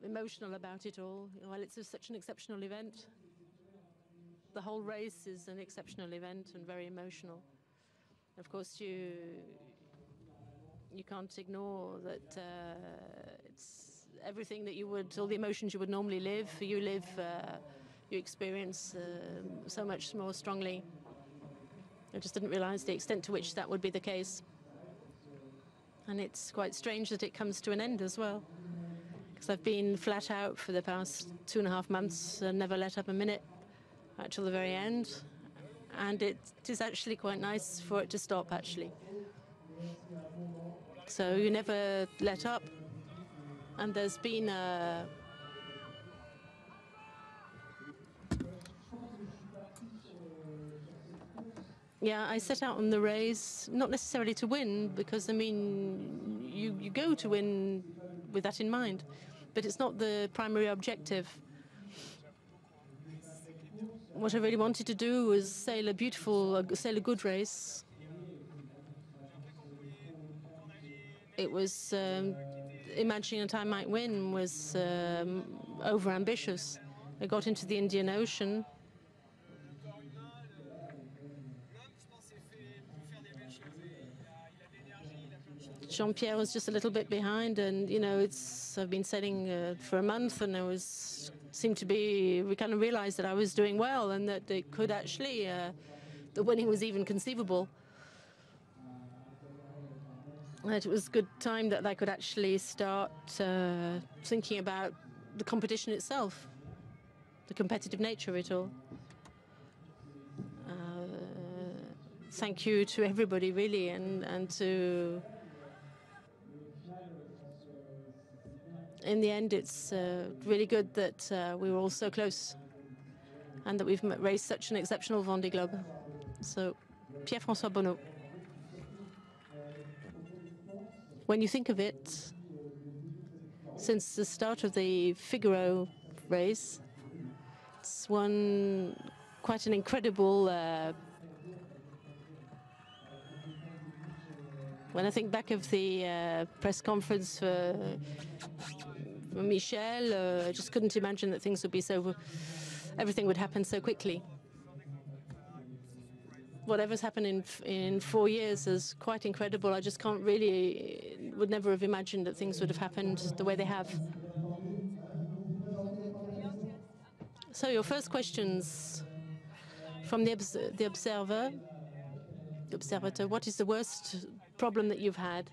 emotional about it all. Well, it's such an exceptional event. The whole race is an exceptional event and very emotional. Of course, you can't ignore that it's everything that you would, all the emotions you would normally live, you experience so much more strongly. I just didn't realize the extent to which that would be the case. And it's quite strange that it comes to an end as well. Because I've been flat out for the past 2.5 months and never let up a minute until the very end. And it is actually quite nice for it to stop, actually. So you never let up. And there's been a... Yeah, I set out on the race, not necessarily to win, because, I mean, you go to win with that in mind. But it's not the primary objective. What I really wanted to do was sail a good race. It was imagining that I might win was over-ambitious. I got into the Indian Ocean. Jean-Pierre was just a little bit behind, and I've been sailing for a month, and we kind of realized that I was doing well, and that it could actually, the winning was even conceivable. That it was good time that I could actually start thinking about the competition itself, the competitive nature of it all. Thank you to everybody, really, and to... In the end, it's really good that we were all so close and that we've raced such an exceptional Vendée Globe. So, Pierre-François Bonneau. When you think of it, since the start of the Figaro race, it's quite an incredible... when I think back of the press conference for Michel, I just couldn't imagine that things would be everything would happen so quickly. Whatever's happened in 4 years is quite incredible. I just would never have imagined that things would have happened the way they have. So your first questions from the observator, what is the worst problem that you've had?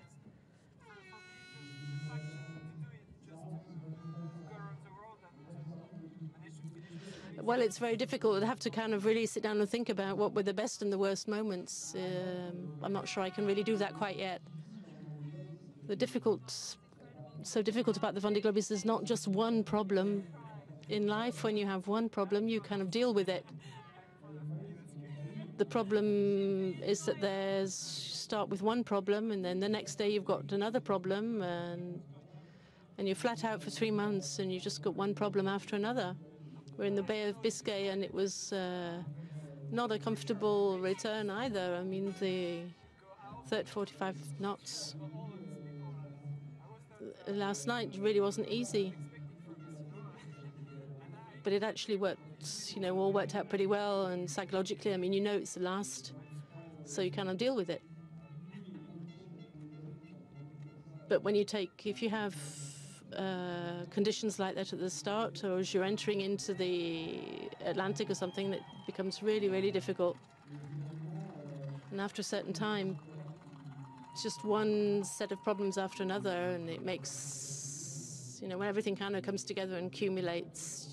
Well, it's very difficult. I'd have to kind of really sit down and think about what were the best and the worst moments. I'm not sure I can really do that quite yet. So difficult about the Vendée Globe is there's not just one problem. In life, when you have one problem, you kind of deal with it. The problem is that you start with one problem, and then the next day you've got another problem, and you're flat out for 3 months, and you just got one problem after another. We're in the Bay of Biscay, and it was not a comfortable return either. I mean, the 45 knots last night really wasn't easy. But it actually worked, all worked out pretty well, and psychologically, I mean, it's the last, so you kind of deal with it. But if you have conditions like that at the start, or as you're entering into the Atlantic or something, that becomes really, really difficult. And after a certain time, it's just one set of problems after another, and it makes, when everything kind of comes together and accumulates,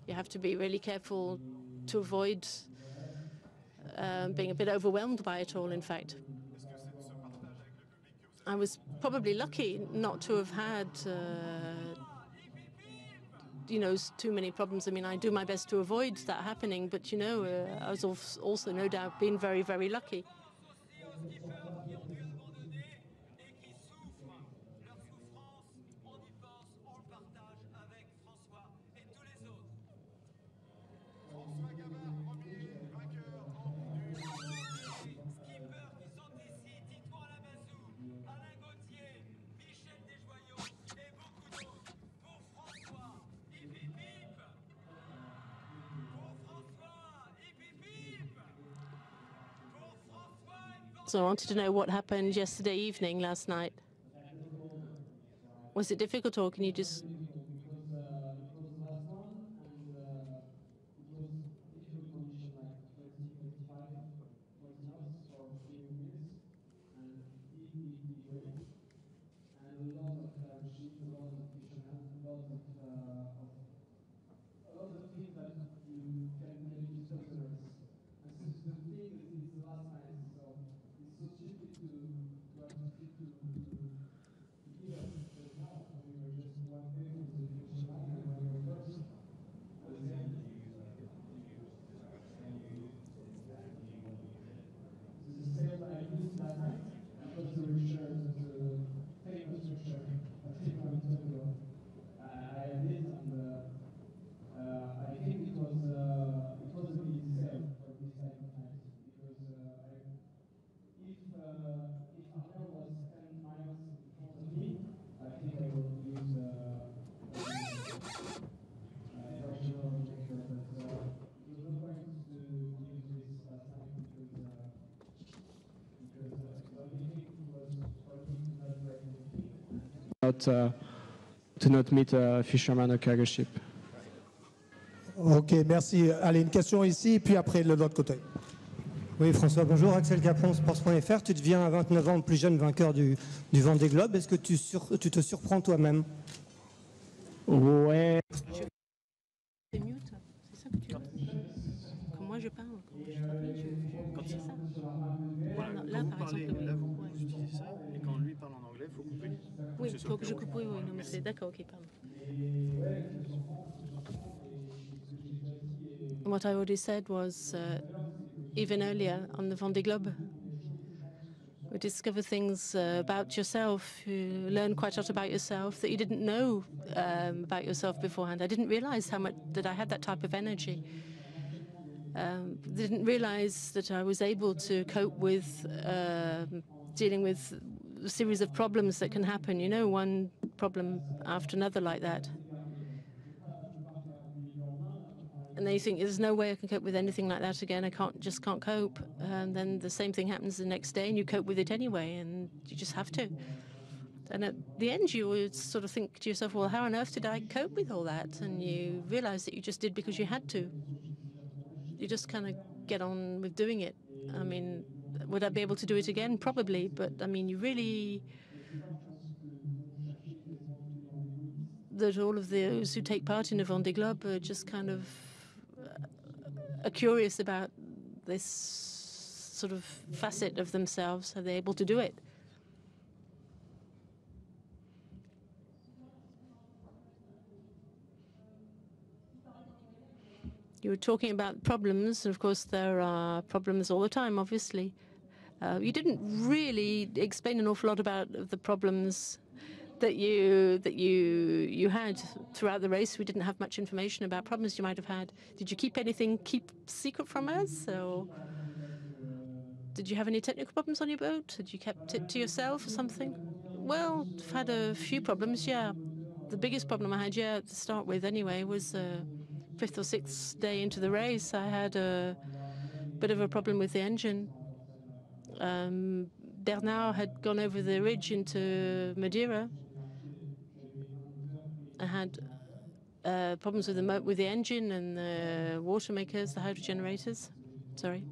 you have to be really careful to avoid being a bit overwhelmed by it all, in fact. I was probably lucky not to have had, too many problems. I mean, I do my best to avoid that happening, but, I was also no doubt been very, very lucky. François Gabart, premier vainqueur en skipper qui sont ici, Titouan Lamassou, Alain Gauthier, Michel Desjoyaux et beaucoup d'autres. Pour So I wanted to know what happened yesterday evening, last night. Was it difficult, or can you just... To not meet a fisherman or cargo ship. Ok, merci. Allez, une question ici, puis après de l'autre côté. Oui, François, bonjour. Axel Capron, Sports.fr. Tu deviens à 29 ans le plus jeune vainqueur du Vendée Globe. Est-ce que tu te surprends toi-même? Ouais. C'est mute, c'est ça que tu dis? Quand moi je parle, quand c'est ça. Voilà, Non, quand là, vous par parlez, exemple, là, vous ouais. utilisez ça, et quand lui parle en anglais, il faut couper. Oui, C'est il ça faut le que je terme. coupe, oui, oui, non, mais Merci. c'est d'accord, ok, pardon. What I already said was, even earlier on the Vendée Globe, we discover things about yourself. You learn quite a lot about yourself that you didn't know about yourself beforehand. I didn't realize how much that I had that type of energy. Didn't realize that I was able to cope with dealing with a series of problems that can happen, you know, one problem after another like that. And then you think, there's no way I can cope with anything like that again. I just can't cope. And then the same thing happens the next day, and you cope with it anyway, and you just have to. And at the end, you would sort of think to yourself, well, how on earth did I cope with all that? And you realize that you just did because you had to. You just kind of get on with doing it. I mean, would I be able to do it again? Probably. But, I mean, you really... that all of those who take part in the Vendée Globe are just kind of are curious about this sort of facet of themselves. Are they able to do it? You were talking about problems. Of course, there are problems all the time, obviously. You didn't really explain an awful lot about the problems that you had throughout the race. We didn't have much information about problems you might have had. Did you keep secret from us? Or did you have any technical problems on your boat? Had you kept it to yourself or something? Well, I've had a few problems, yeah. The biggest problem I had, yeah, to start with anyway, was fifth or sixth day into the race. I had a bit of a problem with the engine. Bernard had gone over the ridge into Madeira. I had problems with the engine and the water makers, the hydro generators. Sorry.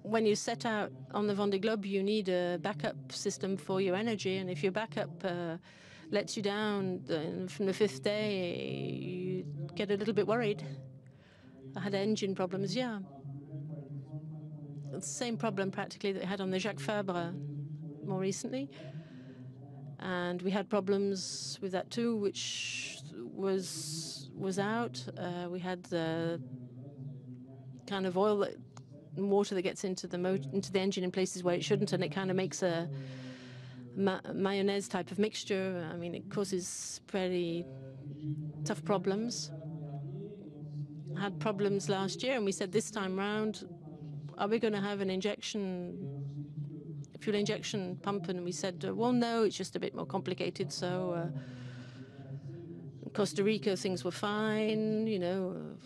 When you set out on the Vendée Globe, you need a backup system for your energy, and if your backup lets you down from the fifth day, you get a little bit worried. I had engine problems, yeah. The same problem practically that we had on the Jacques Fabre more recently. And we had problems with that too, which was out. We had the kind of oil and water that gets into the engine in places where it shouldn't, and it kind of makes a mayonnaise type of mixture. I mean, it causes pretty tough problems. I had problems last year, and we said this time round, are we going to have an fuel injection pump? And we said, well, no, it's just a bit more complicated. So in Costa Rica, things were fine, you know.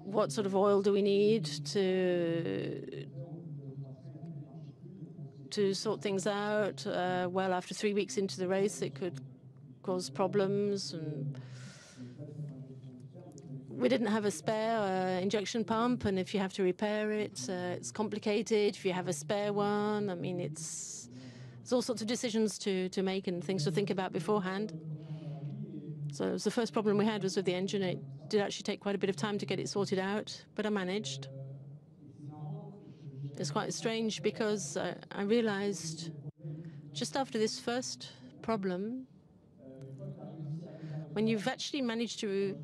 what sort of oil do we need to sort things out. Well, after 3 weeks into the race, it could cause problems, and we didn't have a spare injection pump, and if you have to repair it, it's complicated. If you have a spare one, I mean, it's all sorts of decisions to make and things to think about beforehand. So it was the first problem we had was with the engine. It did actually take quite a bit of time to get it sorted out, but I managed. It's quite strange because I realized just after this first problem, when you've actually managed to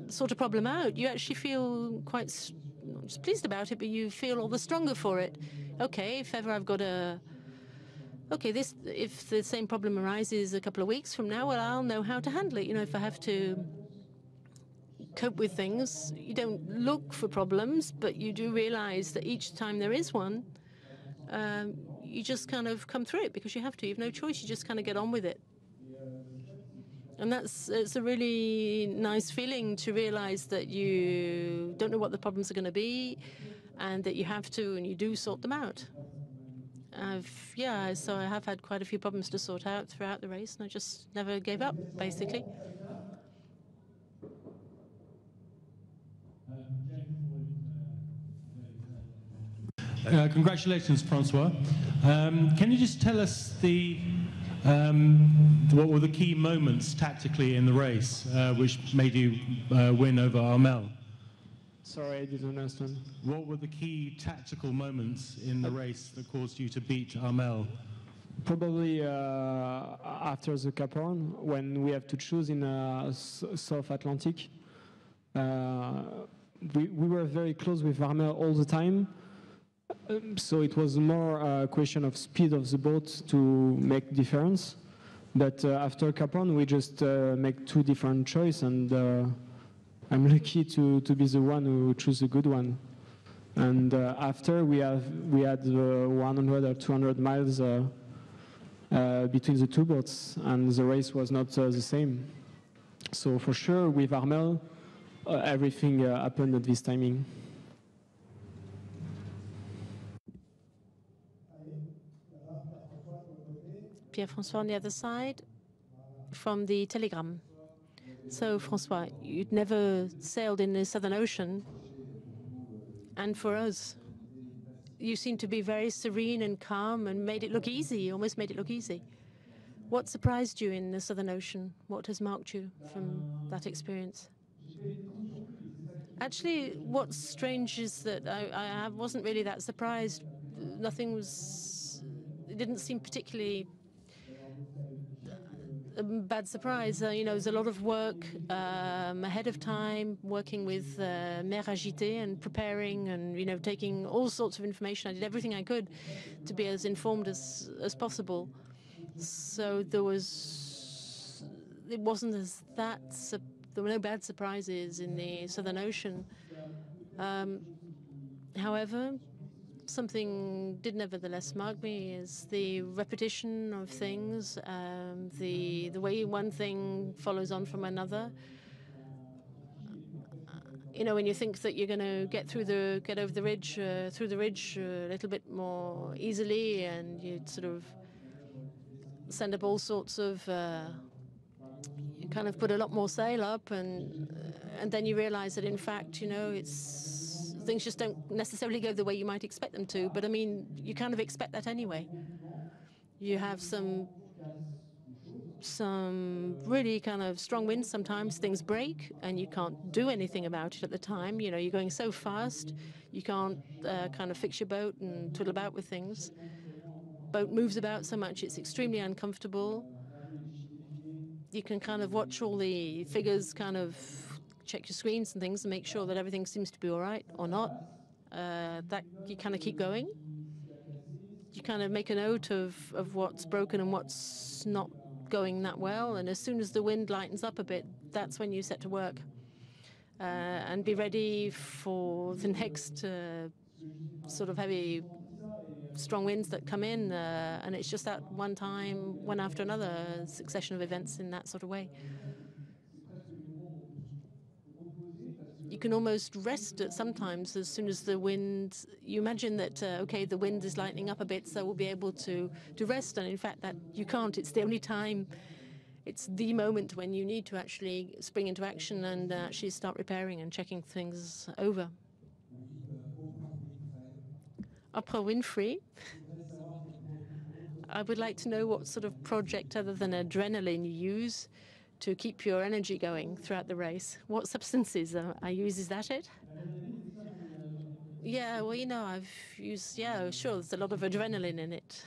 sort a problem out, you actually feel quite not just pleased about it, but you feel all the stronger for it. Okay, if ever I've got if the same problem arises a couple of weeks from now, well, I'll know how to handle it. You know, if I have to cope with things, you don't look for problems, but you do realize that each time there is one, you just kind of come through it because you have to. You have no choice. You just kind of get on with it. And it's a really nice feeling to realize that you don't know what the problems are going to be and that you have to, and you do sort them out. So I have had quite a few problems to sort out throughout the race, and I just never gave up, basically. Congratulations, François. Can you just tell us what were the key moments tactically in the race which made you win over Armel? Sorry, I didn't understand. What were the key tactical moments in the race that caused you to beat Armel? Probably after the Cap Horn, when we have to choose in South Atlantic. We were very close with Armel all the time. So it was more a question of speed of the boat to make difference. But after Cap Horn, we just make two different choices, and I'm lucky to be the one who chose a good one. And after we had 100 or 200 miles between the two boats, and the race was not the same. So for sure, with Armel, everything happened at this timing. Pierre-François on the other side from the Telegram. So, François, you'd never sailed in the Southern Ocean, and for us, you seem to be very serene and calm and made it look easy, almost made it look easy. What surprised you in the Southern Ocean? What has marked you from that experience? Actually, what's strange is that I wasn't really that surprised. It didn't seem particularly a bad surprise. There's a lot of work ahead of time, working with Mer Agité and preparing and, taking all sorts of information. I did everything I could to be as informed as possible. So there were no bad surprises in the Southern Ocean. However, something did nevertheless mark me is the repetition of things, the way one thing follows on from another. When you think that you're going to get over the ridge, through the ridge a little bit more easily, and you sort of send up all sorts of, you kind of put a lot more sail up, and then you realize that in fact, things just don't necessarily go the way you might expect them to. But I mean, you kind of expect that anyway. You have some really kind of strong winds. Sometimes things break and you can't do anything about it at the time. You're going so fast, you can't kind of fix your boat and twiddle about with things. Boat moves about so much, it's extremely uncomfortable. You can kind of watch all the figures, kind of check your screens and things and make sure that everything seems to be all right or not. That you kind of keep going. You kind of make a note of what's broken and what's not going that well. And as soon as the wind lightens up a bit, that's when you set to work and be ready for the next sort of heavy, strong winds that come in. And it's just that one after another, succession of events in that sort of way. you can almost rest at sometimes as soon as the wind, you imagine that, okay, the wind is lightening up a bit, so we'll be able to rest. And in fact, that you can't. It's the only time, it's the moment when you need to actually spring into action and actually start repairing and checking things over. Oprah Winfrey. I would like to know what sort of project other than adrenaline you use to keep your energy going throughout the race. What substances I use, is that it? Yeah, well, you know, I've used, yeah, sure, there's a lot of adrenaline in it,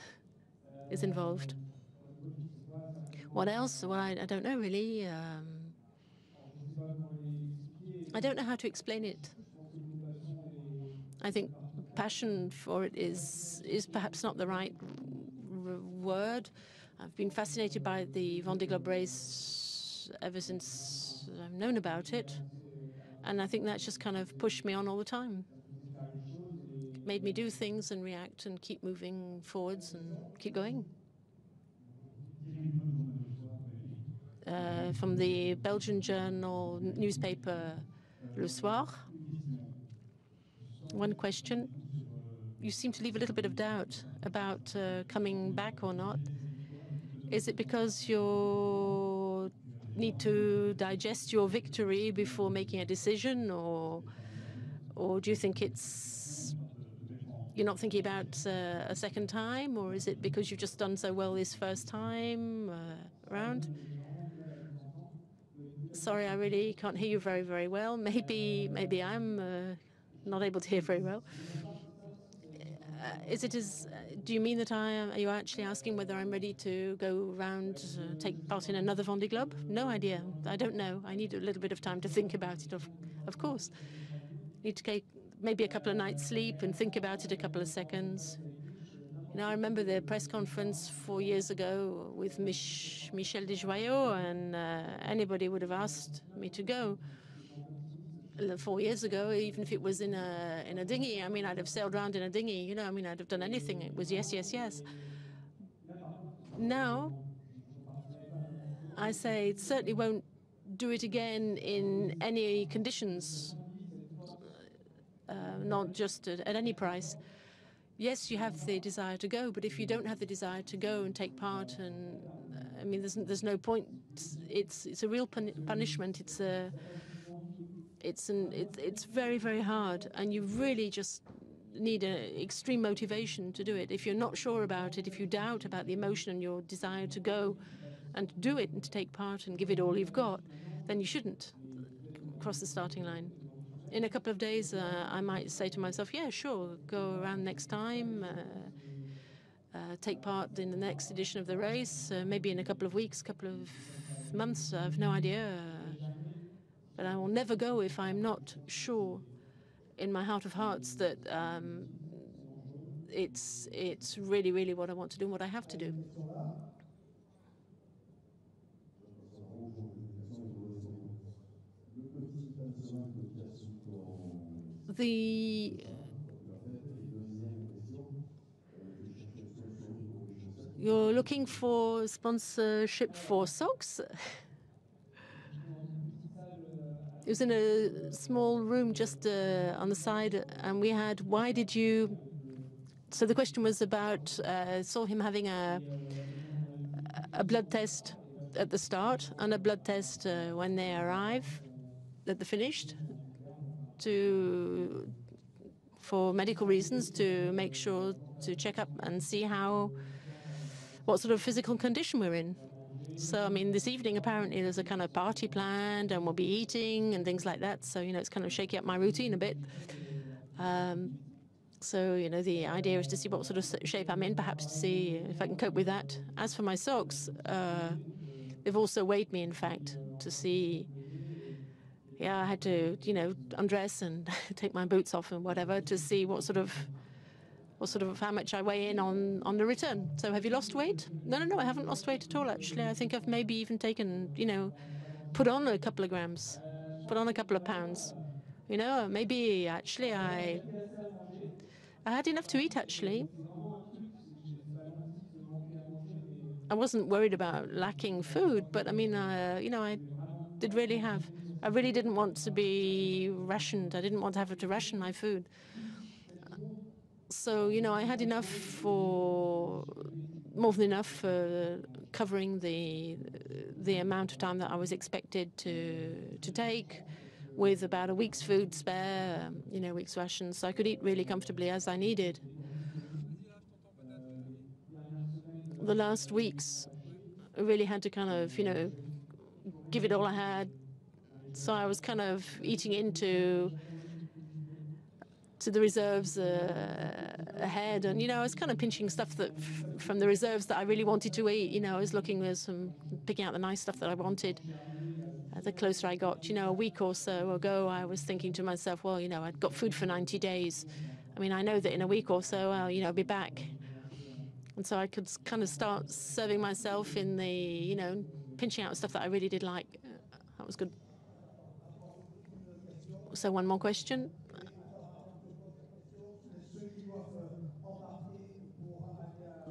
is involved. What else? Well, I don't know really. I don't know how to explain it. I think passion for it is perhaps not the right word. I've been fascinated by the Vendée Globe race ever since I've known about it. And I think that's just kind of pushed me on all the time. It made me do things and react and keep moving forwards and keep going. From the Belgian journal newspaper Le Soir, one question. You seem to leave a little bit of doubt about coming back or not. Is it because you need to digest your victory before making a decision, or do you think you're not thinking about a second time, or is it because you've just done so well this first time around? Sorry, I really can't hear you very, very well. Maybe I'm not able to hear very well. Do you mean that are you actually asking whether I'm ready to go around, take part in another Vendée Globe? No idea. I don't know. I need a little bit of time to think about it, of course. Need to take maybe a couple of nights' sleep and think about it a couple of seconds. You know, I remember the press conference 4 years ago with Michel Desjoyaux, and anybody would have asked me to go. 4 years ago, even if it was in a dinghy, I mean, I'd have sailed around in a dinghy, you know, I mean, I'd have done anything. It was yes, yes, yes. Now, I say it certainly won't do it again in any conditions, not just at any price. Yes, you have the desire to go, but if you don't have the desire to go and take part, and I mean, there's no point. It's a real punishment. It's very, very hard, and you really just need extreme motivation to do it. If you're not sure about it, if you doubt about the emotion and your desire to go and do it and to take part and give it all you've got, then you shouldn't cross the starting line. In a couple of days, I might say to myself, yeah, sure, go around next time, take part in the next edition of the race, maybe in a couple of weeks, couple of months, I have no idea. But I will never go if I'm not sure in my heart of hearts that it's really, really what I want to do and what I have to do. You're looking for sponsorship for socks? It was in a small room just on the side, and we had, why did you... So the question was about, saw him having a blood test at the start and a blood test when they arrive at the finished for medical reasons, to make sure to check up and see what sort of physical condition we're in. So, I mean, this evening, apparently, there's a kind of party planned, and we'll be eating and things like that. So, you know, it's kind of shaking up my routine a bit. So, you know, the idea is to see what sort of shape I'm in, perhaps to see if I can cope with that. As for my socks, they've also weighed me, in fact, to see... Yeah, I had to, you know, undress and take my boots off and whatever to see what sort of how much I weigh in on the return. So have you lost weight? No, I haven't lost weight at all, actually. I think I've maybe even taken, you know, put on a couple of grams, put on a couple of pounds. You know, maybe actually I had enough to eat, actually. I wasn't worried about lacking food, but I mean, you know, I did really have I really didn't want to be rationed. I didn't want to have to ration my food. So, you know, I had enough for, more than enough for covering the amount of time that I was expected to take, with about a week's food spare, you know, week's rations. So I could eat really comfortably as I needed. The last weeks, I really had to kind of, you know, give it all I had. So I was kind of eating into the reserves ahead, and you know, I was kind of pinching stuff that from the reserves that I really wanted to eat. You know, I was looking with some, picking out the nice stuff that I wanted. The closer I got, you know, a week or so ago, I was thinking to myself, well, you know, I'd got food for 90 days. I mean, I know that in a week or so, I'll, you know, be back. And so I could kind of start serving myself in the, you know, pinching out stuff that I really did like. That was good. So one more question.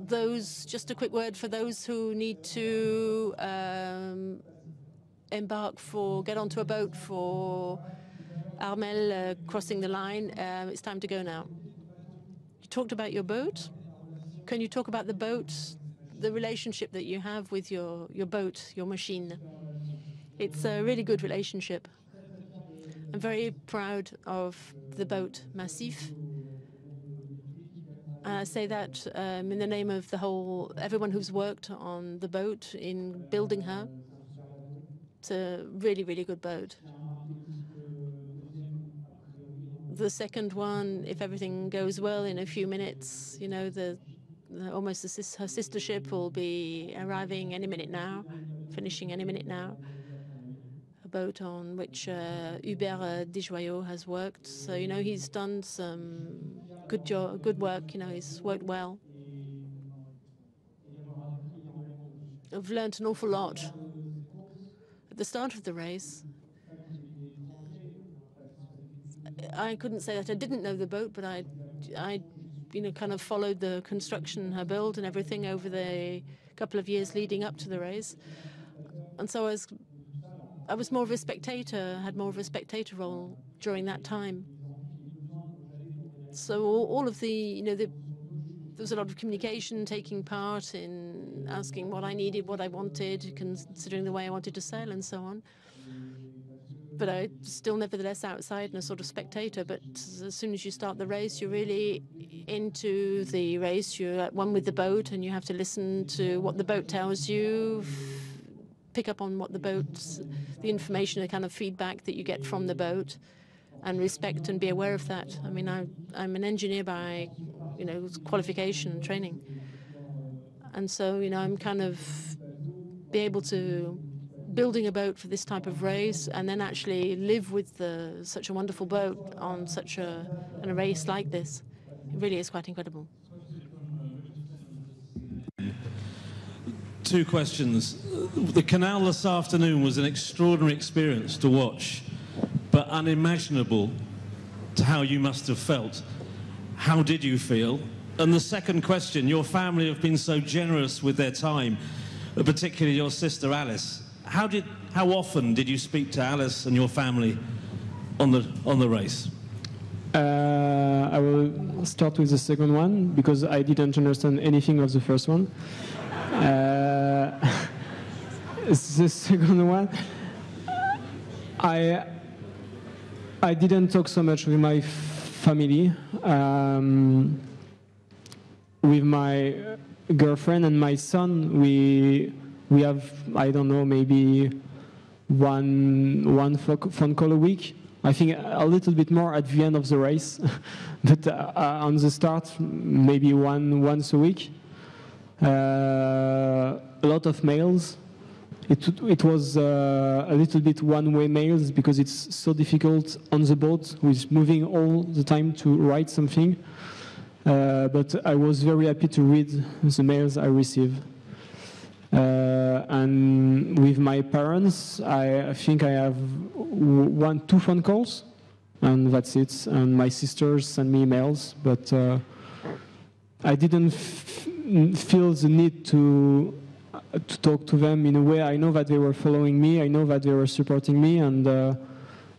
Just a quick word for those who need to get onto a boat for Armel crossing the line. It's time to go now. You talked about your boat. Can you talk about the boat, the relationship that you have with your boat, your machine? It's a really good relationship. I'm very proud of the boat MACIF. I say that in the name of everyone who's worked on the boat in building her. It's a really, really good boat. The second one, if everything goes well, in a few minutes, you know, her sister ship will be arriving any minute now, finishing any minute now. A boat on which Hubert Desjoyaux has worked. So, you know, he's done some good work, you know, he's worked well. I've learned an awful lot. At the start of the race, I couldn't say that I didn't know the boat, but I you know, kind of followed the construction, her build and everything over the couple of years leading up to the race. And so I was more of a spectator, had more of a spectator role during that time. So all of the, you know, there was a lot of communication, taking part in asking what I needed, what I wanted, considering the way I wanted to sail and so on. But I still nevertheless outside and a sort of spectator. But as soon as you start the race, you're really into the race. You're at one with the boat, and you have to listen to what the boat tells you, pick up on what the information, the kind of feedback that you get from the boat, and respect and be aware of that. I mean, I'm an engineer by, you know, qualification and training. And so, you know, I'm kind of be able to building a boat for this type of race and then actually live with such a wonderful boat on such a race like this. It really is quite incredible. Two questions. The canal this afternoon was an extraordinary experience to watch, but unimaginable to how you must have felt. How did you feel? And the second question, your family have been so generous with their time, particularly your sister Alice. How often did you speak to Alice and your family on the race? I will start with the second one because I didn't understand anything of the first one. The second one, I didn't talk so much with my family. With my girlfriend and my son, we have, I don't know, maybe one phone call a week. I think a little bit more at the end of the race, but on the start, maybe once a week. A lot of mails. It was a little bit one-way mails because it's so difficult on the boat with moving all the time to write something. But I was very happy to read the mails I received. And with my parents, I think I have 2 phone calls, and that's it. And my sisters send me emails, but I didn't feel the need to to talk to them in a way. I know that they were following me. I know that they were supporting me, and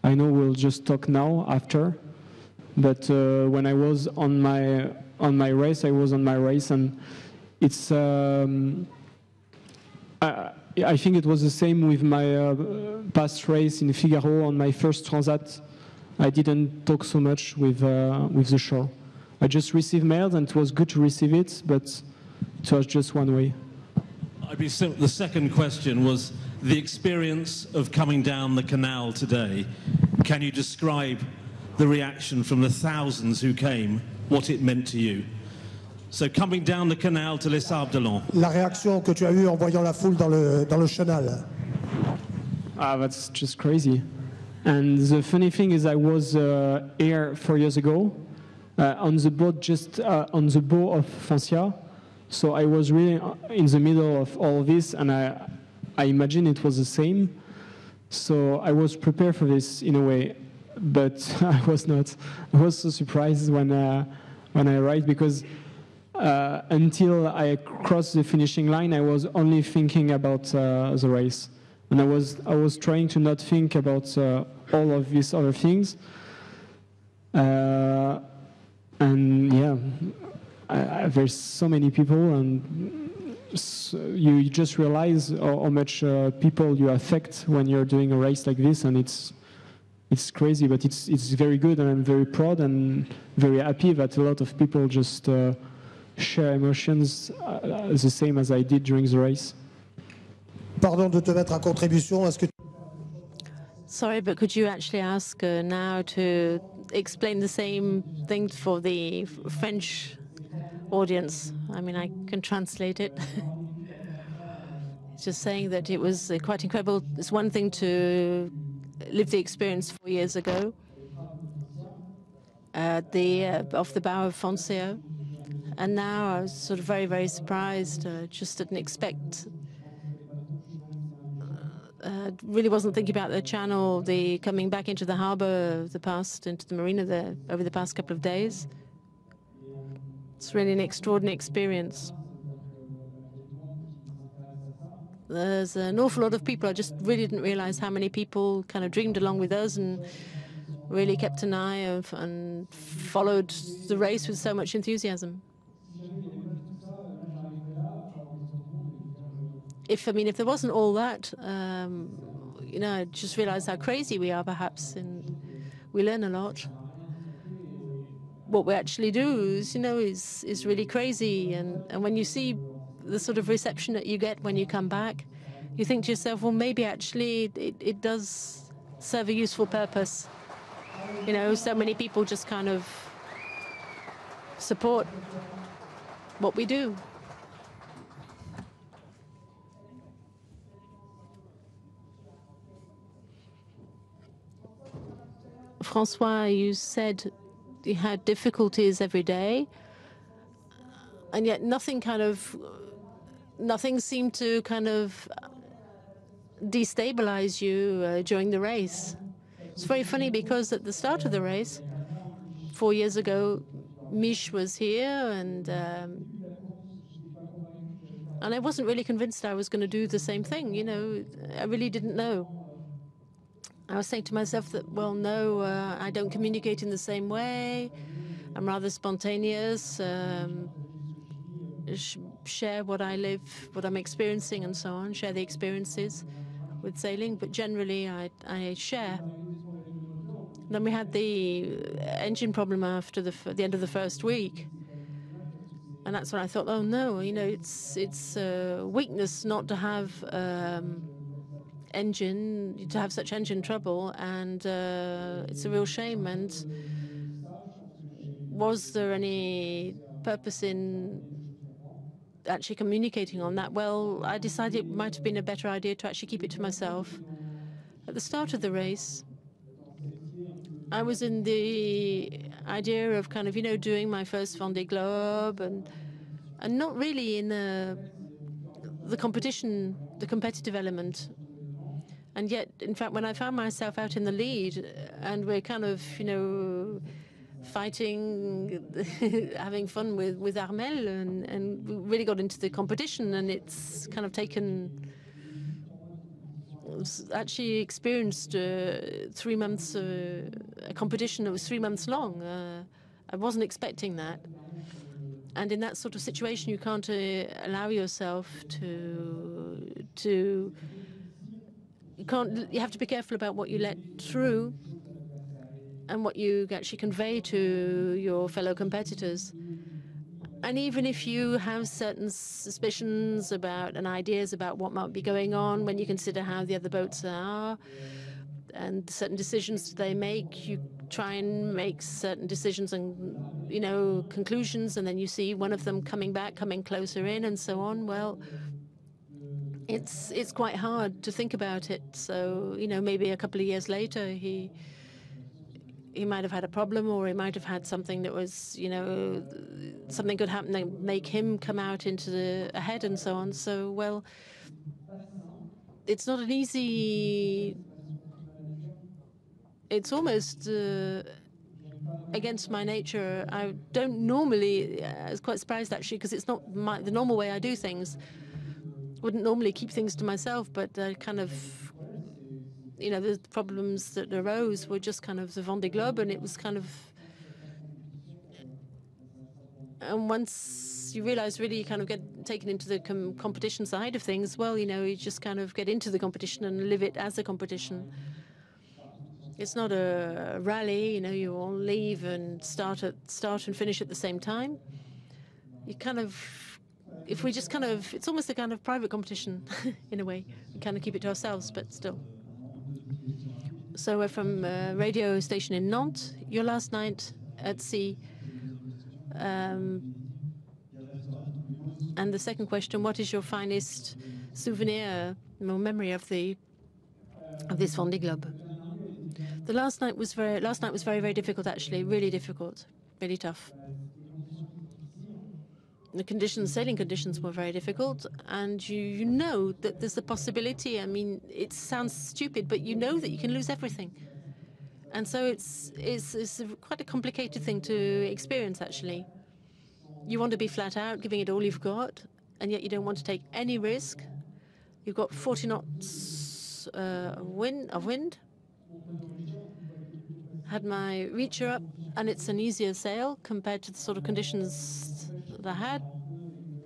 I know we'll just talk now after. But when I was on my race, I was on my race, and it's. I think it was the same with my past race in Figaro on my first Transat. I didn't talk so much with the shore. I just received mails, and it was good to receive it, but it was just one way. The second question was the experience of coming down the canal today. Can you describe the reaction from the thousands who came, what it meant to you? So coming down the canal to Les Sables de Long. La réaction que tu as eue en voyant la foule dans le chenal. That's just crazy. And the funny thing is I was here 4 years ago on the boat, just on the bow of Francia. So I was really in the middle of all this, and I imagine it was the same. So I was prepared for this in a way, but I was not. I was so surprised when I arrived, because until I crossed the finishing line, I was only thinking about the race. And I was trying to not think about all of these other things. And yeah, there's so many people, and so you just realize how much people you affect when you're doing a race like this, and it's crazy, but it's very good, and I'm very proud and very happy that a lot of people just share emotions the same as I did during the race. Pardon de te mettre à contribution. Est-ce que Sorry, but could you actually ask now to explain the same thing for the French audience? I mean, I can translate it. It's just saying that it was quite incredible. It's one thing to live the experience 4 years ago off the bow of Foncia, and now I was sort of very, very surprised. Just didn't expect. Really wasn't thinking about the channel, the coming back into the harbor, into the marina there over the past couple of days. It's really an extraordinary experience. There's an awful lot of people. I just really didn't realize how many people kind of dreamed along with us and really kept an eye and followed the race with so much enthusiasm. If there wasn't all that, I just realized how crazy we are, perhaps, and we learn a lot. What we actually do is really crazy, and when you see the sort of reception that you get when you come back, you think to yourself, well, maybe actually it does serve a useful purpose. So many people just kind of support what we do. François, you said you had difficulties every day, and yet nothing seemed to kind of destabilize you during the race. It's very funny, because at the start of the race, 4 years ago, Mich was here, and I wasn't really convinced I was going to do the same thing. I really didn't know. I was saying to myself that, well, no, I don't communicate in the same way. I'm rather spontaneous, share what I live, what I'm experiencing, and so on, share the experiences with sailing, but generally I share. Then we had the engine problem after the end of the first week. And that's when I thought, oh, no, it's a weakness not to have to have such engine trouble, and it's a real shame. And was there any purpose in actually communicating on that? Well, I decided it might have been a better idea to actually keep it to myself. At the start of the race, I was in the idea of kind of, doing my first Vendée Globe, and not really in the competition, the competitive element. And yet, in fact, when I found myself out in the lead, and we're kind of, fighting, having fun with Armel, and we really got into the competition, and it's kind of taken. Actually experienced 3 months a competition that was 3 months long. I wasn't expecting that, and in that sort of situation, you can't allow yourself to. You have to be careful about what you let through and what you actually convey to your fellow competitors. And even if you have certain suspicions about and ideas about what might be going on, when you consider how the other boats are and certain decisions they make, you try and make certain decisions and, conclusions, and then you see one of them coming back, coming closer in, and so on. Well, it's quite hard to think about it. So, maybe a couple of years later, he might have had a problem, or he might have had something that was, something could happen that make him come out into the ahead and so on. So, well, it's not an easy. It's almost against my nature. I don't normally. I was quite surprised actually, because it's not the normal way I do things. Wouldn't normally keep things to myself, but kind of. The problems that arose were just kind of the Vendée Globe, and it was kind of. And once you realize really you kind of get taken into the competition side of things, well, you just kind of get into the competition and live it as a competition. It's not a rally, you all leave and start and finish at the same time. You kind of. If we just kind of. It's almost a kind of private competition, in a way. We kind of keep it to ourselves, but still. So we're from a radio station in Nantes. Your last night at sea. And the second question: what is your finest souvenir or memory of this Vendée Globe? The last night was very, very difficult. Actually, really difficult, really tough. The sailing conditions were very difficult, and you know that there's a possibility. I mean, it sounds stupid, but you know that you can lose everything, and so it's quite a complicated thing to experience. Actually, you want to be flat out, giving it all you've got, and yet you don't want to take any risk. You've got 40 knots of wind. Had my reacher up, and it's an easier sail compared to the sort of conditions that I had.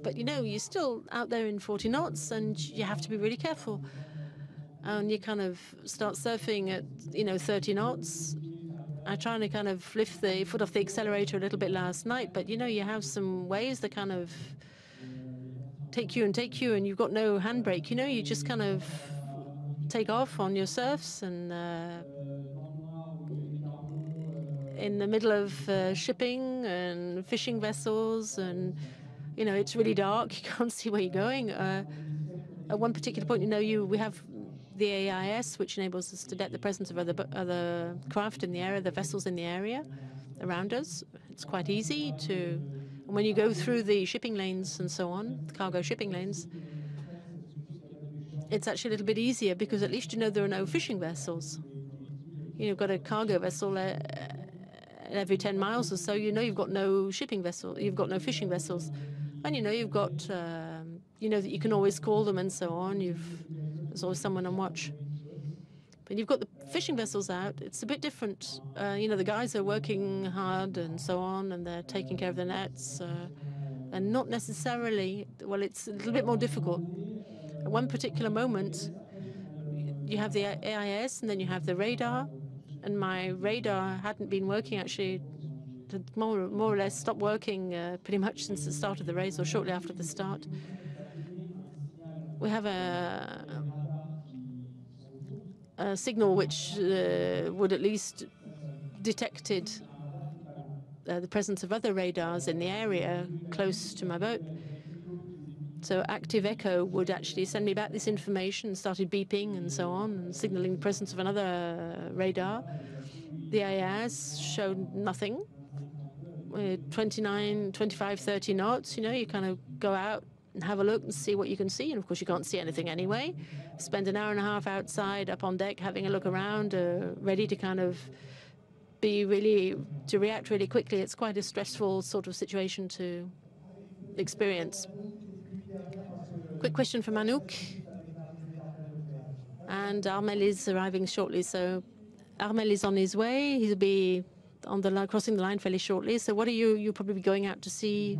But you're still out there in 40 knots, and you have to be really careful. And you kind of start surfing at 30 knots. I tried to kind of lift the foot off the accelerator a little bit last night, but you have some waves that kind of take you, and you've got no handbrake. You just kind of take off on your surfs, and in the middle of shipping and fishing vessels, and it's really dark. You can't see where you're going. At one particular point, we have the AIS, which enables us to detect the presence of other craft in the area, the vessels in the area around us. It's quite easy to. And when you go through the shipping lanes and so on, the cargo shipping lanes, it's actually a little bit easier because at least there are no fishing vessels. You've got a cargo vessel every 10 miles or so. You've got no shipping vessel. You've got no fishing vessels, and you've got that you can always call them and so on. There's always someone on watch. But you've got the fishing vessels out. It's a bit different. The guys are working hard and so on, and they're taking care of the nets, and not necessarily. Well, it's a little bit more difficult. At one particular moment, you have the AIS, and then you have the radar. And my radar hadn't been working actually. More or less stopped working pretty much since the start of the race, or shortly after the start. We have a signal which would at least detected the presence of other radars in the area close to my boat. So Active Echo would actually send me back this information, started beeping and so on, and signaling the presence of another radar. The AIS showed nothing. 29, 25, 30 knots, you kind of go out and have a look and see what you can see. And of course, you can't see anything anyway. Spend an hour and a half outside, up on deck, having a look around, ready to kind of to react really quickly. It's quite a stressful sort of situation to experience. Quick question from Anouk. And Armel is arriving shortly, so Armel is on his way. He'll be on the line, crossing the line fairly shortly. So what are you'll probably be going out to see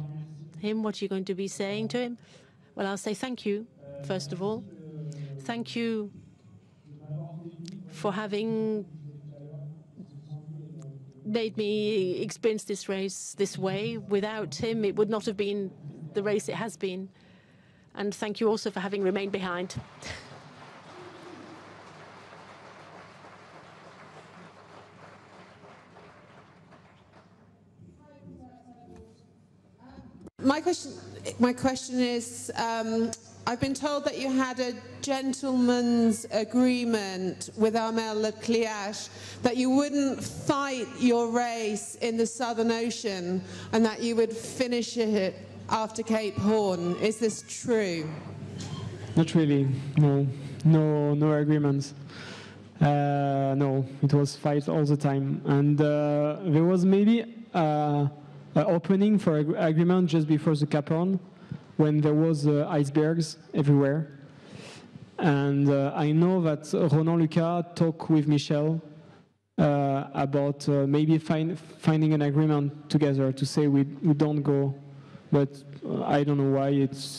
him. What are you going to be saying to him? Well, I'll say thank you, first of all. Thank you for having made me experience this race this way. Without him, it would not have been the race it has been. And thank you also for having remained behind. My question is, I've been told that you had a gentleman's agreement with Armel Leclerc that you wouldn't fight your race in the Southern Ocean and that you would finish it after Cape Horn. Is this true? Not really. No agreements. No, it was fight all the time, and there was maybe an opening for agreement just before the Cape Horn, when there was icebergs everywhere. And I know that Ronan Lucas talked with Michel about maybe finding an agreement together to say we don't go, but I don't know why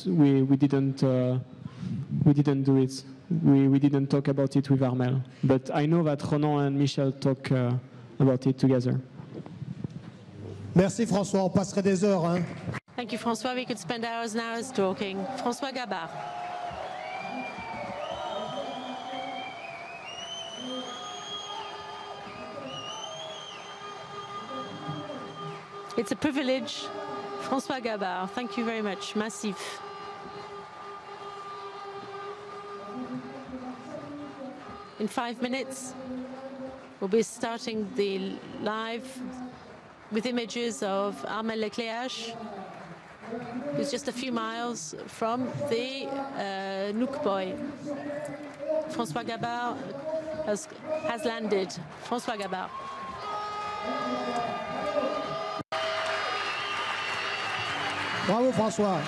we didn't do it. We didn't talk about it with Armel, but I know that Ronan and Michel talk about it together. Merci François, on passerait des heures. Hein. Thank you, François. We could spend hours and hours talking. François Gabart. It's a privilege. François Gabart, thank you very much. MACIF. In 5 minutes, we'll be starting the live with images of Armel Leclerc, who's just a few miles from the Nook Buoy. François Gabart has landed. François Gabart. Bravo François.